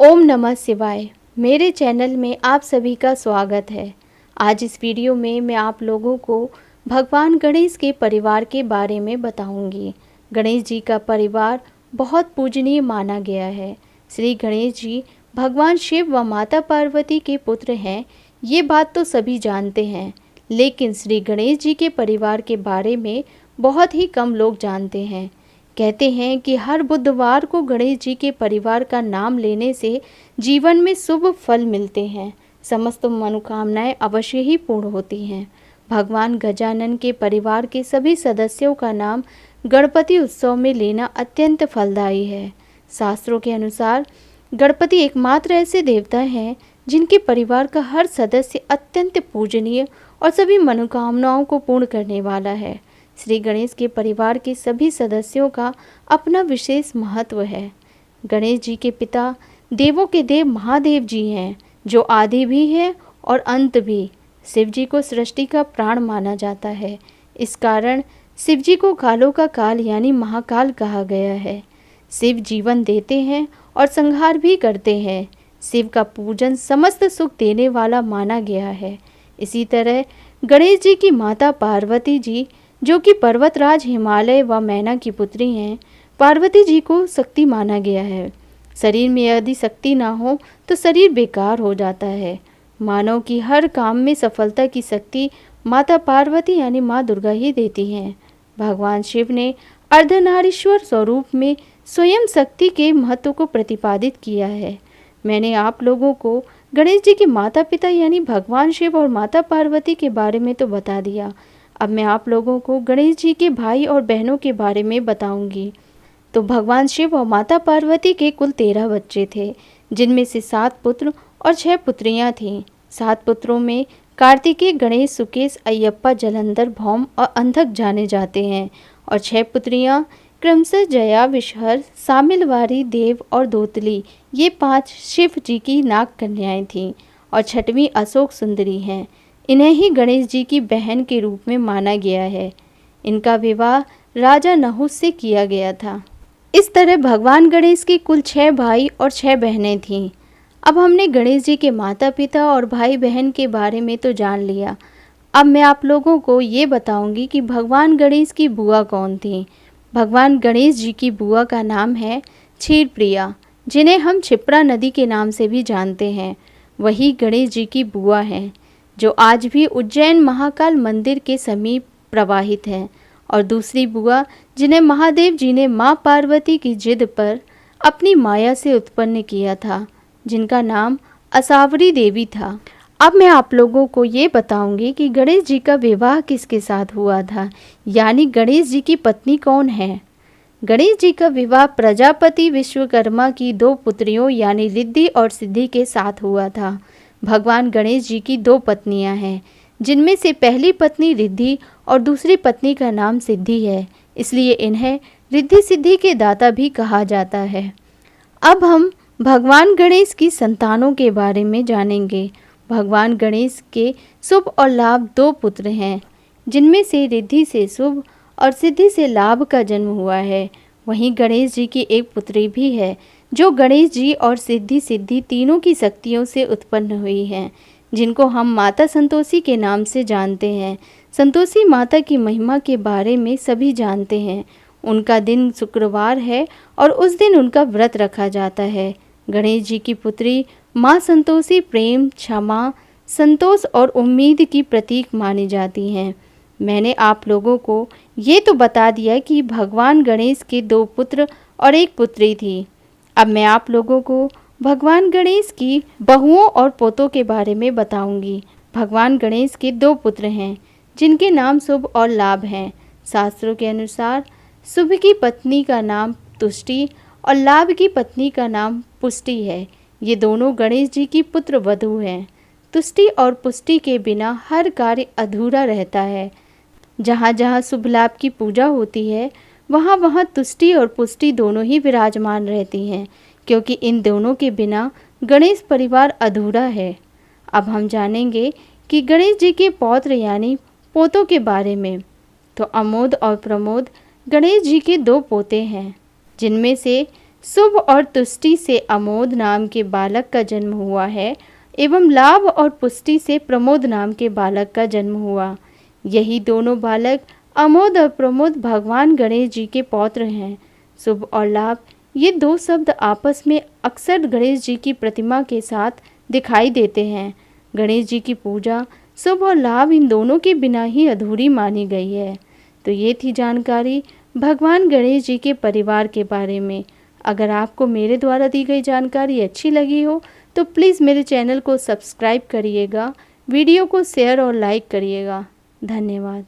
ओम नमः शिवाय। मेरे चैनल में आप सभी का स्वागत है। आज इस वीडियो में मैं आप लोगों को भगवान गणेश के परिवार के बारे में बताऊंगी। गणेश जी का परिवार बहुत पूजनीय माना गया है। श्री गणेश जी भगवान शिव व माता पार्वती के पुत्र हैं, ये बात तो सभी जानते हैं, लेकिन श्री गणेश जी के परिवार के बारे में बहुत ही कम लोग जानते हैं। कहते हैं कि हर बुधवार को गणेश जी के परिवार का नाम लेने से जीवन में शुभ फल मिलते हैं, समस्त मनोकामनाएं अवश्य ही पूर्ण होती हैं। भगवान गजानन के परिवार के सभी सदस्यों का नाम गणपति उत्सव में लेना अत्यंत फलदायी है। शास्त्रों के अनुसार गणपति एकमात्र ऐसे देवता हैं जिनके परिवार का हर सदस्य अत्यंत पूजनीय और सभी मनोकामनाओं को पूर्ण करने वाला है। श्री गणेश के परिवार के सभी सदस्यों का अपना विशेष महत्व है। गणेश जी के पिता देवों के देव महादेव जी हैं, जो आदि भी है और अंत भी। शिव जी को सृष्टि का प्राण माना जाता है। इस कारण शिव जी को कालों का काल यानी महाकाल कहा गया है। शिव जीवन देते हैं और संहार भी करते हैं। शिव का पूजन समस्त सुख देने वाला माना गया है। इसी तरह गणेश जी की माता पार्वती जी, जो कि पर्वतराज हिमालय व मैना की पुत्री हैं, पार्वती जी को शक्ति माना गया है। शरीर में यदि शक्ति ना हो तो शरीर बेकार हो जाता है। मानव की हर काम में सफलता की शक्ति माता पार्वती यानी माँ दुर्गा ही देती हैं। भगवान शिव ने अर्धनारीश्वर स्वरूप में स्वयं शक्ति के महत्व को प्रतिपादित किया है। मैंने आप लोगों को गणेश जी के माता पिता यानी भगवान शिव और माता पार्वती के बारे में तो बता दिया। अब मैं आप लोगों को गणेश जी के भाई और बहनों के बारे में बताऊंगी। तो भगवान शिव और माता पार्वती के कुल 13 बच्चे थे, जिनमें से 7 पुत्र और 6 पुत्रियां थीं। 7 पुत्रों में कार्तिकेय, गणेश, सुकेश, अयप्पा, जलंधर, भौम और अंधक जाने जाते हैं, और 6 पुत्रियां क्रमशः जया, विषहर, सामिलवारी, देव और दोतली, ये 5 शिव जी की नाग कन्याएं थीं, और 6वीं अशोक सुंदरी हैं। इन्हें ही गणेश जी की बहन के रूप में माना गया है। इनका विवाह राजा नहुस से किया गया था। इस तरह भगवान गणेश के कुल 6 भाई और 6 बहनें थीं। अब हमने गणेश जी के माता पिता और भाई बहन के बारे में तो जान लिया। अब मैं आप लोगों को ये बताऊंगी कि भगवान गणेश की बुआ कौन थी। भगवान गणेश जी की बुआ का नाम है क्षीरप्रिया, जिन्हें हम क्षिप्रा नदी के नाम से भी जानते हैं। वही गणेश जी की बुआ हैं, जो आज भी उज्जैन महाकाल मंदिर के समीप प्रवाहित है। और दूसरी बुआ, जिन्हें महादेव जी ने माँ पार्वती की जिद पर अपनी माया से उत्पन्न किया था, जिनका नाम असावरी देवी था। अब मैं आप लोगों को ये बताऊंगी कि गणेश जी का विवाह किसके साथ हुआ था, यानी गणेश जी की पत्नी कौन है। गणेश जी का विवाह प्रजापति विश्वकर्मा की 2 पुत्रियों यानी रिद्धि और सिद्धि के साथ हुआ था। भगवान गणेश जी की 2 पत्नियां हैं, जिनमें से पहली पत्नी रिद्धि और दूसरी पत्नी का नाम सिद्धि है, इसलिए इन्हें रिद्धि सिद्धि के दाता भी कहा जाता है। अब हम भगवान गणेश की संतानों के बारे में जानेंगे। भगवान गणेश के शुभ और लाभ 2 पुत्र हैं, जिनमें से रिद्धि से शुभ और सिद्धि से लाभ का जन्म हुआ है। वहीं गणेश जी की एक पुत्री भी है, जो गणेश जी और सिद्धि सिद्धि तीनों की शक्तियों से उत्पन्न हुई हैं, जिनको हम माता संतोषी के नाम से जानते हैं। संतोषी माता की महिमा के बारे में सभी जानते हैं। उनका दिन शुक्रवार है और उस दिन उनका व्रत रखा जाता है। गणेश जी की पुत्री माँ संतोषी प्रेम, क्षमा, संतोष और उम्मीद की प्रतीक मानी जाती हैं। मैंने आप लोगों को ये तो बता दिया कि भगवान गणेश के 2 पुत्र और 1 पुत्री थी। अब मैं आप लोगों को भगवान गणेश की बहुओं और पोतों के बारे में बताऊंगी। भगवान गणेश के 2 पुत्र हैं, जिनके नाम शुभ और लाभ हैं। शास्त्रों के अनुसार शुभ की पत्नी का नाम तुष्टि और लाभ की पत्नी का नाम पुष्टि है। ये दोनों गणेश जी की पुत्र वधू हैं। तुष्टि और पुष्टि के बिना हर कार्य अधूरा रहता है। जहाँ जहाँ शुभ लाभ की पूजा होती है, वहाँ वहाँ तुष्टि और पुष्टि दोनों ही विराजमान रहती हैं, क्योंकि इन दोनों के बिना गणेश परिवार अधूरा है। अब हम जानेंगे कि गणेश जी के पौत्र यानी पोतों के बारे में। तो अमोद और प्रमोद गणेश जी के 2 पोते हैं, जिनमें से शुभ और तुष्टि से अमोद नाम के बालक का जन्म हुआ है एवं लाभ और पुष्टि से प्रमोद नाम के बालक का जन्म हुआ। यही दोनों बालक अमोद और प्रमोद भगवान गणेश जी के पौत्र हैं। शुभ और लाभ ये दो शब्द आपस में अक्सर गणेश जी की प्रतिमा के साथ दिखाई देते हैं। गणेश जी की पूजा शुभ और लाभ इन दोनों के बिना ही अधूरी मानी गई है। तो ये थी जानकारी भगवान गणेश जी के परिवार के बारे में। अगर आपको मेरे द्वारा दी गई जानकारी अच्छी लगी हो तो प्लीज़ मेरे चैनल को सब्सक्राइब करिएगा, वीडियो को शेयर और लाइक करिएगा। धन्यवाद।